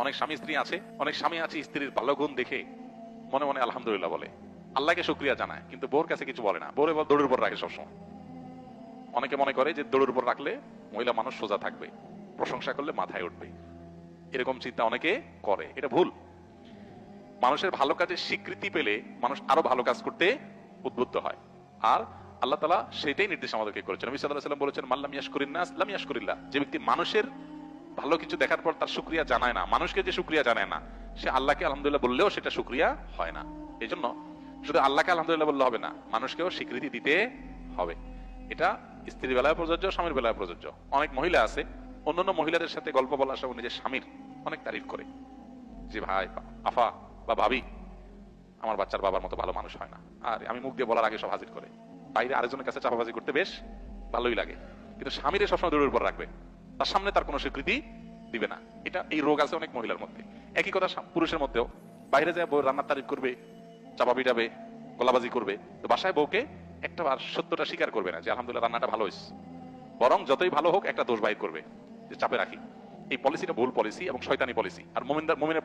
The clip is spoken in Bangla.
অনেক স্বামী স্ত্রী আছে, অনেক স্বামী আছে স্ত্রীর ভালো গুণ দেখে মনে মনে আলহামদুলিল্লাহ বলে, আল্লাহকে শুকরিয়া জানায়, কিন্তু বোর কাছে কিছু বলে না, বোর এবার দৌড়ের উপর রাখে সবসময়। অনেকে মনে করে যে দৌড়ের উপর রাখলে মহিলা মানুষ সোজা থাকবে, প্রশংসা করলে মাথায় উঠবে, এরকম চিন্তা অনেকে করে। এটা ভুল। মানুষের ভালো কাজের স্বীকৃতি পেলে মানুষ আরো ভালো কাজ করতে উদ্বুদ্ধ হয়। আর আল্লাহ তাআলা সেটাই নির্দেশ আমাদেরকে করেছেন। নবী সাল্লাল্লাহু আলাইহি ওয়াসাল্লাম বলেছেন, মান লাম ইয়াশকুরিন নাস লাম ইয়াশকুরিল্লাহ। যে ব্যক্তি মানুষের ভালো কিছু দেখার পর তার শুকরিয়া জানায় না, মানুষকে যে শুকরিয়া জানায় না, সে আল্লাহকে আলহামদুলিল্লাহ বললেও সেটা শুকরিয়া হয় না। এই জন্য শুধু আল্লাহকে আলহামদুলিল্লাহ বললে হবে না, মানুষকেও স্বীকৃতি দিতে হবে। এটা স্ত্রীর বেলায় প্রযোজ্য, স্বামীর বেলায় প্রযোজ্য। অনেক মহিলা আছে অন্যান্য মহিলাদের সাথে গল্প বলার সময় নিজের স্বামীর অনেক তারিফ করে, যে ভাই, আফা বা ভাবি, আমার বাচ্চার বাবার মতো ভালো মানুষ হয় না। আর আমি মুখ দিয়ে বলার আগে সব হাজির করে, বাইরে আরেকজনের কাছে চাপাবাজি করতে বেশ ভালোই লাগে, কিন্তু স্বামীর সবসময় দূরের উপর রাখবে, তার সামনে তার কোনো স্বীকৃতি দিবে না। এটা এই রোগ আছে অনেক মহিলার মধ্যে। একই কথা পুরুষের মধ্যেও, বাইরে যায় বউ রান্নার তারিফ করবে, চাপা পিটাবে, গলাবাজি করবে, তো বাসায় বউকে একটা বার সত্যটা স্বীকার করবে না যে আলহামদুলিল্লাহ রান্নাটা ভালো হয়েছে, বরং যতই ভালো হোক একটা দোষ বাইর করবে যে চাপে রাখি। এই পলিসিটা ভুল পলিসি এবং শয়তানি পলিসি। আর মুমিনের